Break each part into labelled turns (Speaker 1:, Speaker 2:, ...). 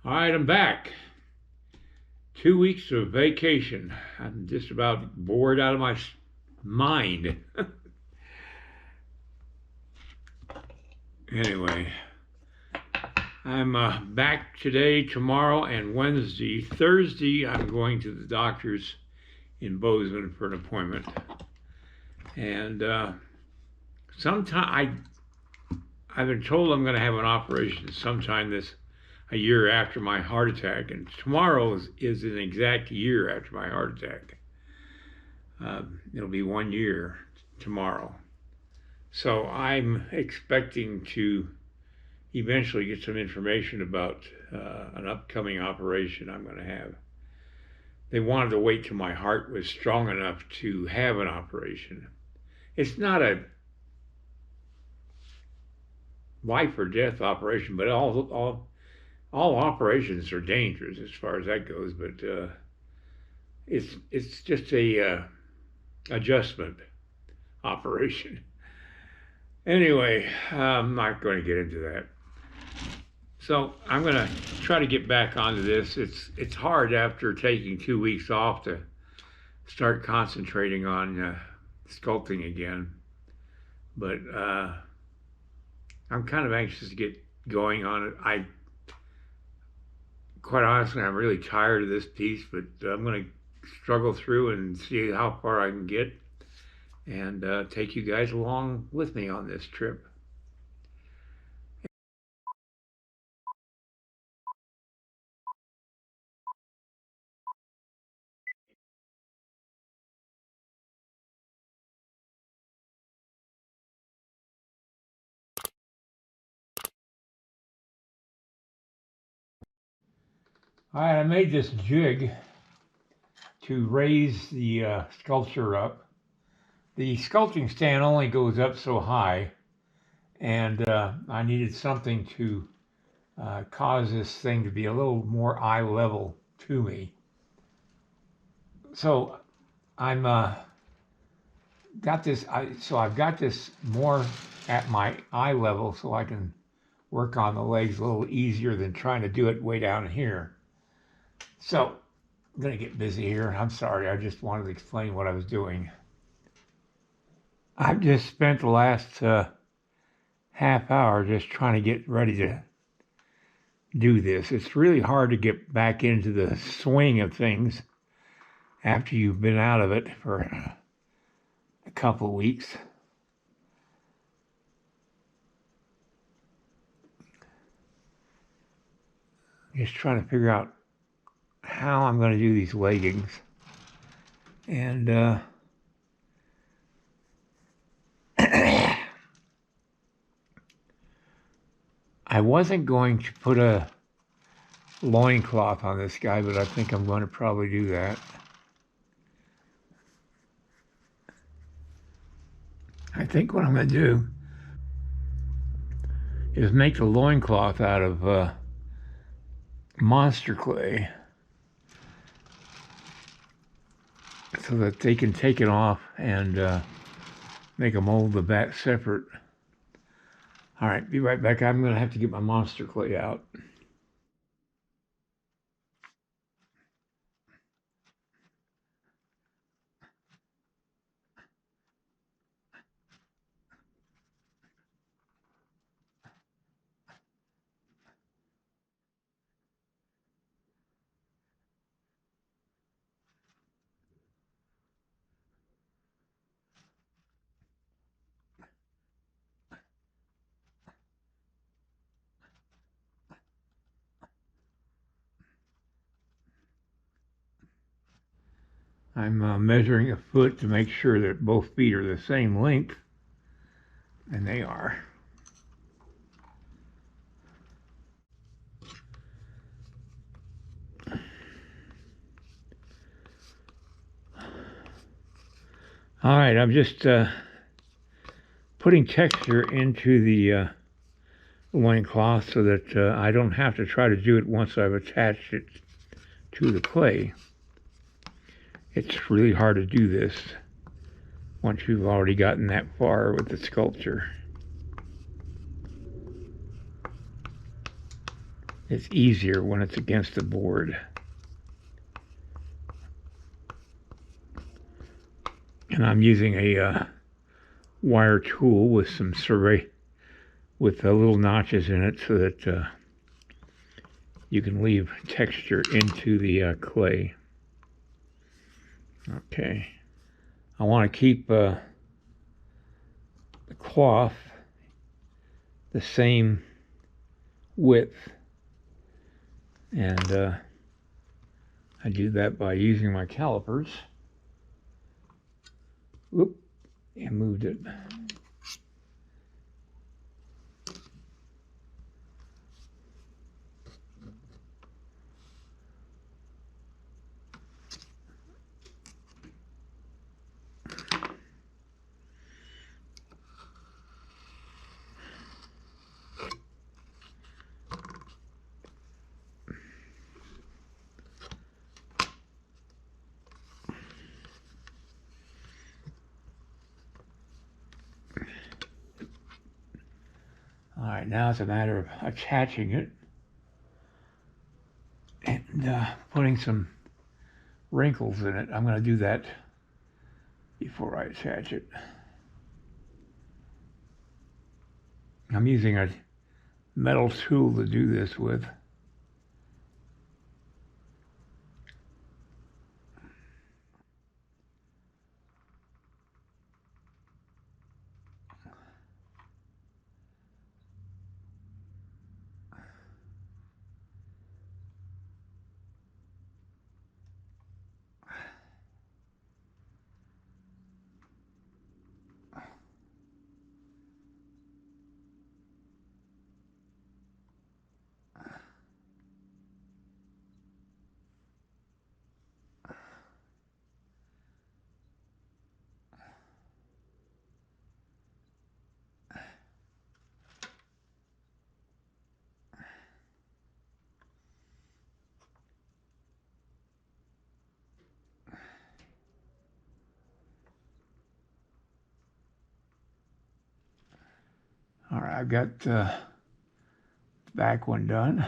Speaker 1: All right, I'm back. 2 weeks of vacation. I'm just about bored out of my mind. Anyway, I'm back today, tomorrow, and Wednesday. Thursday, I'm going to the doctor's in Bozeman for an appointment. And I've been told I'm going to have an operation sometime a year after my heart attack, and tomorrow is an exact year after my heart attack. It'll be 1 year tomorrow. So I'm expecting to eventually get some information about an upcoming operation I'm going to have. They wanted to wait till my heart was strong enough to have an operation. It's not a life or death operation, but all operations are dangerous as far as that goes. But it's just a adjustment operation. Anyway, I'm not going to get into that. So I'm going to try to get back onto this. It's hard after taking 2 weeks off to start concentrating on sculpting again. But I'm kind of anxious to get going on it. Quite honestly, I'm really tired of this piece, but I'm going to struggle through and see how far I can get and take you guys along with me on this trip. All right, I made this jig to raise the sculpture up. The sculpting stand only goes up so high, and I needed something to cause this thing to be a little more eye level to me. So I've got this more at my eye level, so I can work on the legs a little easier than trying to do it way down here. So I'm going to get busy here. I'm sorry, I just wanted to explain what I was doing. I've just spent the last half hour just trying to get ready to do this. It's really hard to get back into the swing of things after you've been out of it for a couple of weeks. Just trying to figure out how I'm going to do these leggings. And I wasn't going to put a loincloth on this guy, but I think I'm going to probably do that. I think what I'm going to do is make the loincloth out of monster clay so that they can take it off and make a mold of that separate. All right, be right back. I'm going to have to get my monster clay out. I'm measuring a foot to make sure that both feet are the same length, and they are. All right, I'm just putting texture into the loincloth so that I don't have to try to do it once I've attached it to the clay. It's really hard to do this once you've already gotten that far with the sculpture. It's easier when it's against the board. And I'm using a wire tool with some serrated, with little notches in it so that you can leave texture into the clay. Okay. I want to keep the cloth the same width, and I do that by using my calipers. Whoop, I moved it. All right, now it's a matter of attaching it and putting some wrinkles in it. I'm going to do that before I attach it. I'm using a metal tool to do this with. All right, I've got the back one done.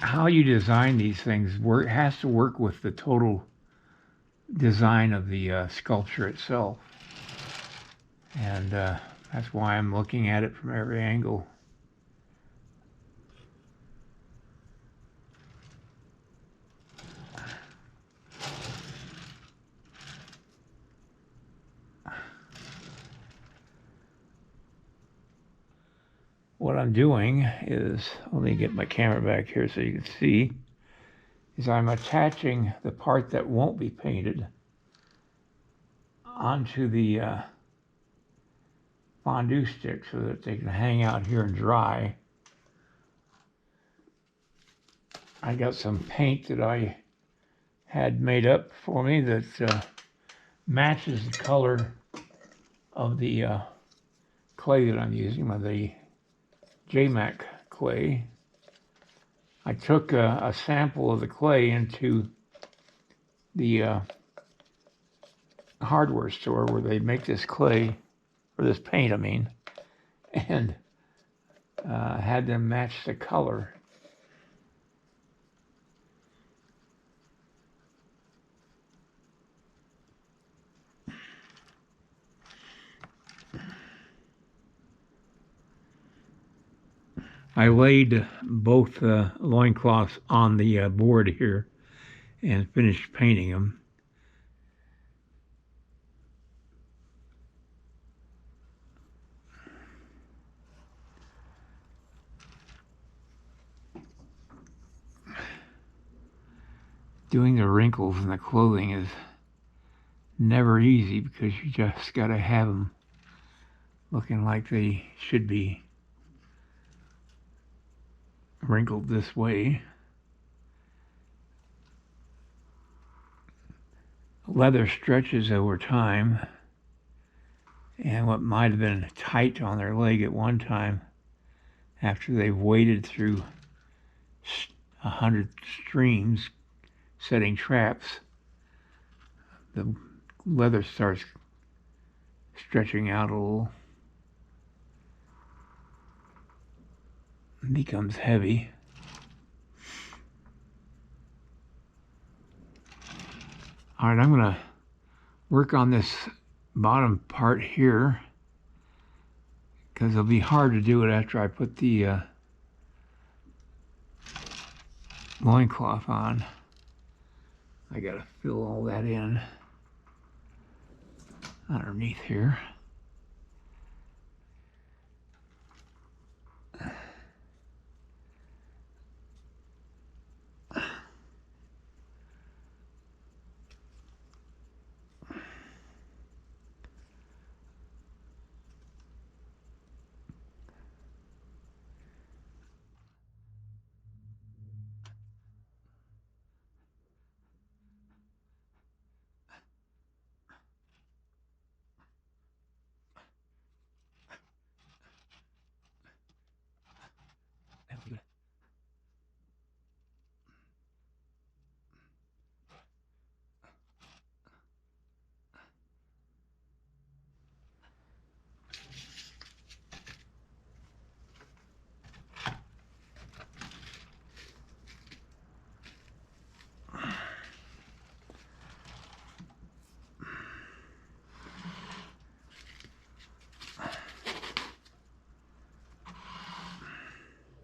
Speaker 1: How you design these things has to work with the total design of the sculpture itself. And that's why I'm looking at it from every angle. What I'm doing is, let me get my camera back here so you can see, is I'm attaching the part that won't be painted onto the fondue stick so that they can hang out here and dry. I got some paint that I had made up for me that matches the color of the clay that I'm using, the JMac clay. I took a sample of the clay into the hardware store where they make this clay, or this paint, I mean, and had them match the color. I laid both loincloths on the board here and finished painting them. Doing the wrinkles in the clothing is never easy because you just got to have them looking like they should be wrinkled this way. Leather stretches over time, and what might have been tight on their leg at one time, after they've waded through 100 streams setting traps, the leather starts stretching out a little. It becomes heavy. All right, I'm gonna work on this bottom part here because it'll be hard to do it after I put the loincloth on. I gotta fill all that in underneath here.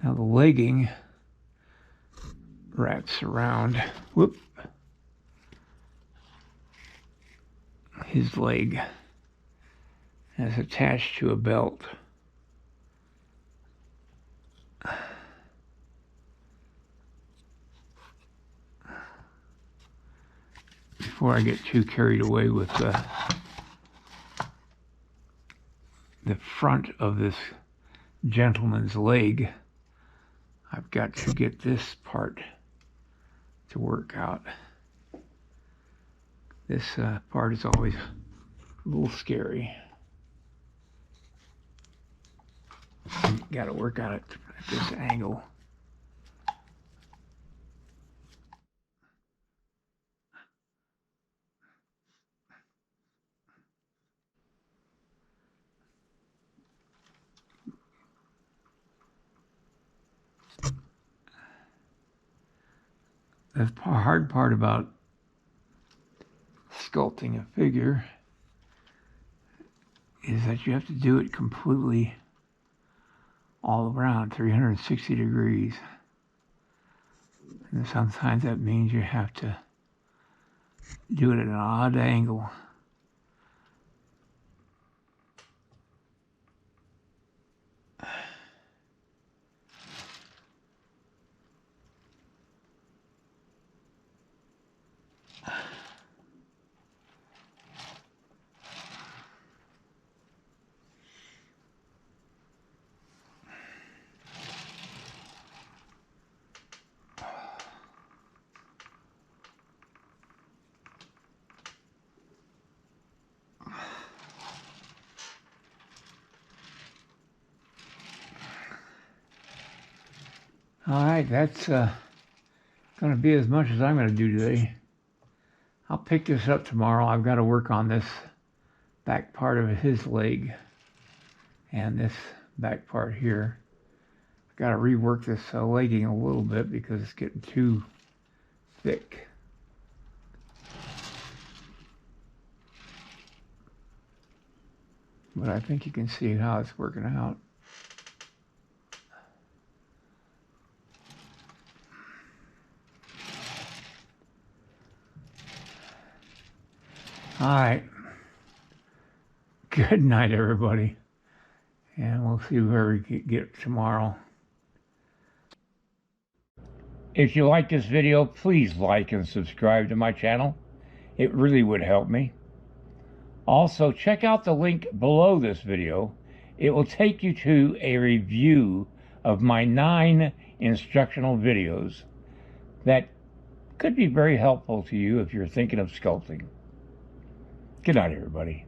Speaker 1: Now the legging wraps around, whoop, his leg, and it's attached to a belt. Before I get too carried away with the front of this gentleman's leg, I've got to get this part to work out. This part is always a little scary. Got to work on it at this angle. The hard part about sculpting a figure is that you have to do it completely all around, 360 degrees. And sometimes that means you have to do it at an odd angle. All right, that's going to be as much as I'm going to do today. I'll pick this up tomorrow. I've got to work on this back part of his leg and this back part here. I've got to rework this legging a little bit because it's getting too thick. But I think you can see how it's working out. All right. Good night, everybody. And we'll see where we get tomorrow. If you like this video, please like and subscribe to my channel. It really would help me. Also, check out the link below this video. It will take you to a review of my 9 instructional videos that could be very helpful to you if you're thinking of sculpting. Good night, everybody.